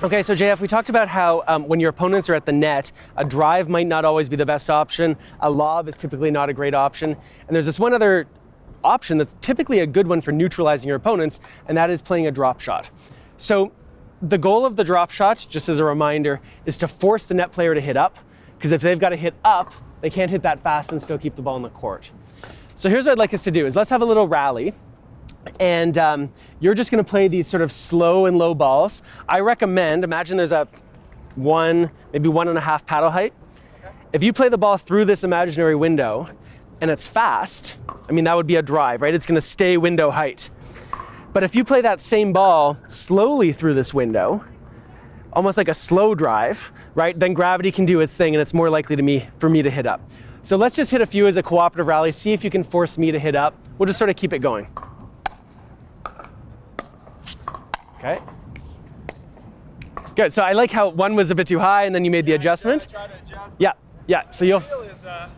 Okay, so JF, we talked about how when your opponents are at the net, a drive might not always be the best option. A lob is typically not a great option. And there's this one other option that's typically a good one for neutralizing your opponents, and that is playing a drop shot. So the goal of the drop shot, just as a reminder, is to force the net player to hit up, because if they've got to hit up, they can't hit that fast and still keep the ball in the court. So here's what I'd like us to do is let's have a little rally. And you're just going to play these sort of slow and low balls. I recommend, imagine there's a maybe 1.5 paddle height. Okay. If you play the ball through this imaginary window and it's fast, I mean, that would be a drive, right? It's going to stay window height. But if you play that same ball slowly through this window, almost like a slow drive, right? Then gravity can do its thing and it's more likely for me to hit up. So let's just hit a few as a cooperative rally, see if you can force me to hit up. We'll just sort of keep it going. Okay. Good. So I like how one was a bit too high and then you made the adjustment. Try to adjust, Yeah. So you'll.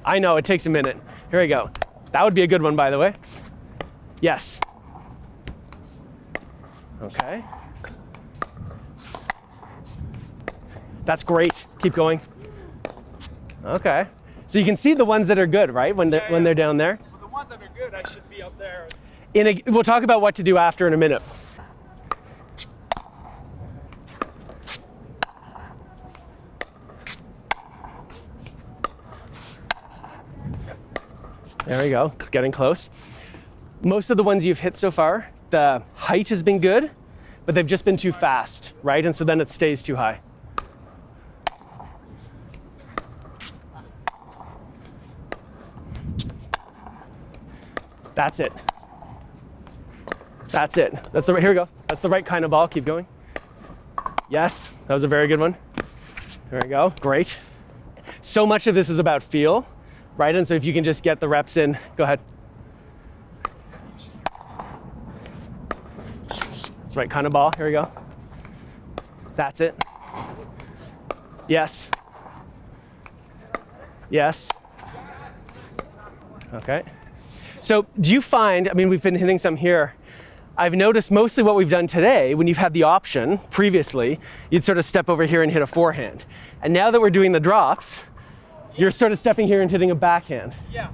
I know, it takes a minute. Here we go. That would be a good one, by the way. Yes. Okay. That's great. Keep going. Okay. So you can see the ones that are good, right? When they're down there. Well, the ones that are good, I should be up there. We'll talk about what to do after in a minute. There we go, getting close. Most of the ones you've hit so far, the height has been good, but they've just been too fast, right? And so then it stays too high. That's it. That's it. Here we go. That's the right kind of ball. Keep going. Yes, that was a very good one. There we go. Great. So much of this is about feel, right? And so if you can just get the reps in, go ahead. That's the right kind of ball. Here we go. That's it. Yes. Yes. Okay. So do you find, I mean, we've been hitting some here. I've noticed mostly what we've done today, when you've had the option previously, you'd sort of step over here and hit a forehand. And now that we're doing the drops, you're sort of stepping here and hitting a backhand. Yeah.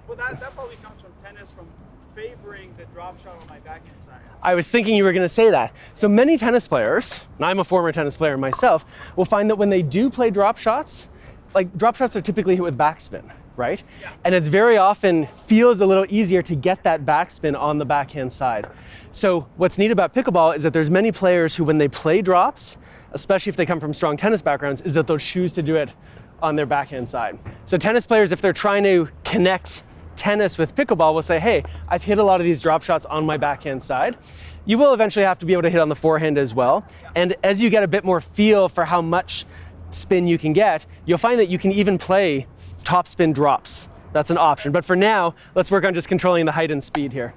Well, that probably comes from tennis, from favoring the drop shot on my backhand side. I was thinking you were going to say that. So many tennis players, and I'm a former tennis player myself, will find that when they do play drop shots, like drop shots are typically hit with backspin, right? Yeah. And it's very often feels a little easier to get that backspin on the backhand side. So what's neat about pickleball is that there's many players who, when they play drops, especially if they come from strong tennis backgrounds, is that they'll choose to do it on their backhand side. So tennis players, if they're trying to connect tennis with pickleball, will say, hey, I've hit a lot of these drop shots on my backhand side. You will eventually have to be able to hit on the forehand as well. And as you get a bit more feel for how much spin you can get, you'll find that you can even play top spin drops. That's an option. But for now, let's work on just controlling the height and speed here.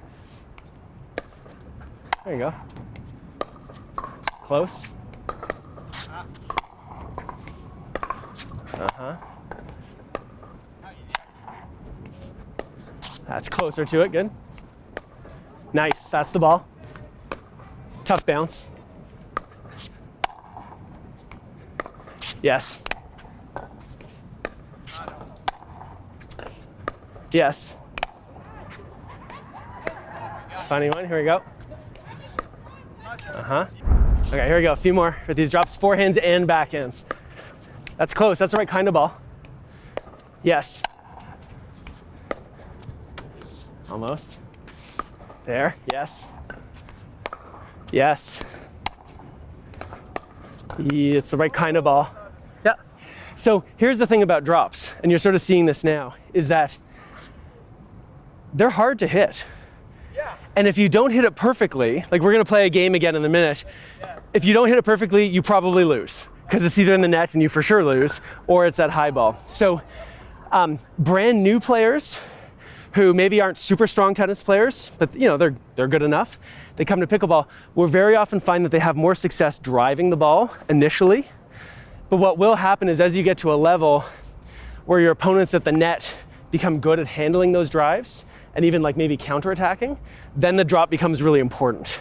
There you go. Close. Uh-huh. That's closer to it, good. Nice, that's the ball. Tough bounce. Yes. Yes. Funny one, here we go. Uh-huh. Okay, here we go, a few more with these drops, forehands and backhands. That's close, that's the right kind of ball. Yes. Almost. There, yes. Yes. It's the right kind of ball. Yeah. So here's the thing about drops, and you're sort of seeing this now, is that they're hard to hit. Yeah. And if you don't hit it perfectly, like we're gonna play a game again in a minute, if you don't hit it perfectly, you probably lose, because it's either in the net and you for sure lose, or it's at high ball. So brand new players who maybe aren't super strong tennis players, but you know, they're good enough, they come to pickleball, will very often find that they have more success driving the ball initially. But what will happen is as you get to a level where your opponent's at the net, become good at handling those drives and even like maybe counterattacking, then the drop becomes really important.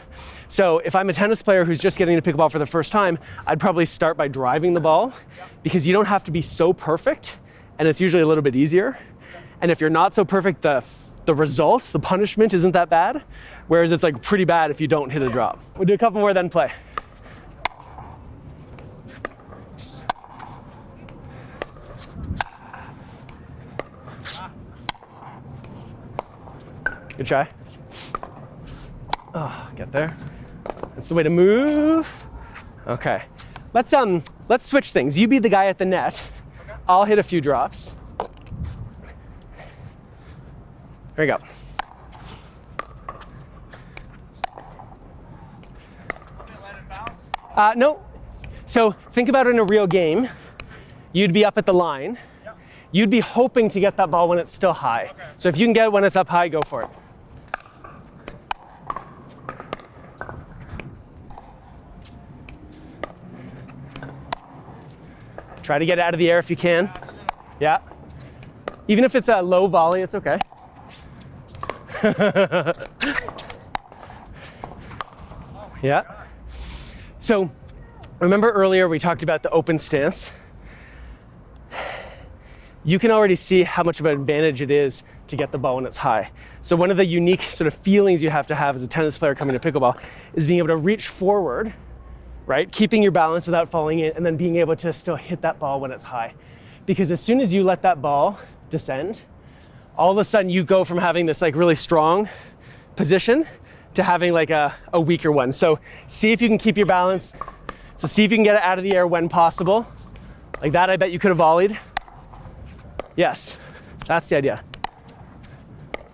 So if I'm a tennis player who's just getting into pickleball for the first time, I'd probably start by driving the ball, because you don't have to be so perfect, and it's usually a little bit easier. And if you're not so perfect, the result, the punishment isn't that bad, whereas it's like pretty bad if you don't hit a drop. We'll do a couple more, then play. Good try. Oh, get there. That's the way to move. Okay. Let's switch things. You be the guy at the net. Okay. I'll hit a few drops. There you go. Let it bounce? No. So think about it in a real game. You'd be up at the line. Yep. You'd be hoping to get that ball when it's still high. Okay. So if you can get it when it's up high, go for it. Try to get out of the air if you can. Yeah. Even if it's a low volley, it's okay. Yeah. So remember earlier we talked about the open stance? You can already see how much of an advantage it is to get the ball when it's high. So one of the unique sort of feelings you have to have as a tennis player coming to pickleball is being able to reach forward, right? Keeping your balance without falling in, and then being able to still hit that ball when it's high. Because as soon as you let that ball descend, all of a sudden you go from having this like really strong position to having like a weaker one. So see if you can keep your balance. So see if you can get it out of the air when possible. Like that, I bet you could have volleyed. Yes, that's the idea.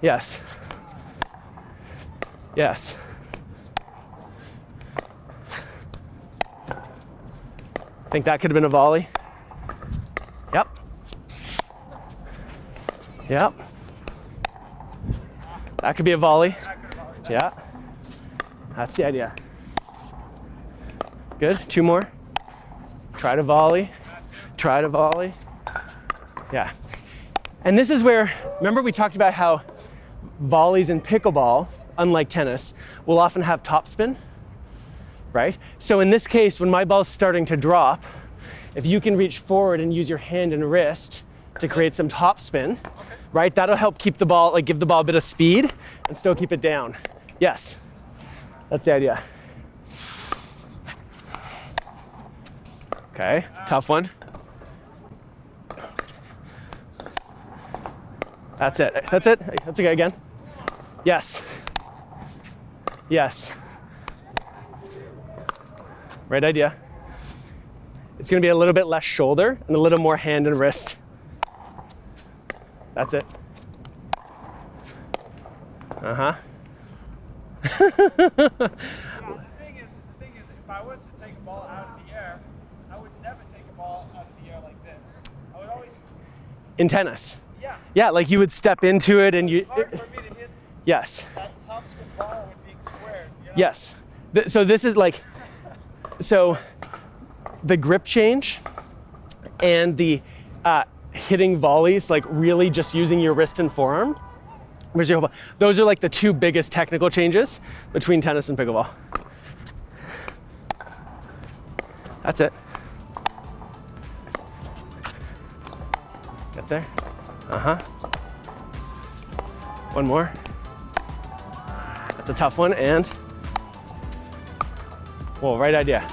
Yes. Yes. Think that could have been a volley? Yep. Yep. That could be a volley. Yeah. That's the idea. Good. Two more. Try to volley. Try to volley. Yeah. And this is where, remember we talked about how volleys in pickleball, unlike tennis, will often have topspin? Right? So in this case, when my ball's starting to drop, if you can reach forward and use your hand and wrist to create some topspin, right? That'll help keep the ball, like give the ball a bit of speed and still keep it down. Yes, that's the idea. Okay, tough one. That's it, that's it. That's okay again. Yes, yes. Right idea. It's gonna be a little bit less shoulder and a little more hand and wrist. That's it. Uh-huh. The thing is, if I was to take a ball out of the air, I would never take a ball out of the air like this. I would always... In tennis? Yeah. Yeah, like you would step into it and you... It's hard for me to hit yes. that topspin ball with being squared, you know? Yes. So this is like... So the grip change and the hitting volleys, like really just using your wrist and forearm, those are like the two biggest technical changes between tennis and pickleball. That's it. Get there. Uh-huh. One more. That's a tough one, and... Well, right idea.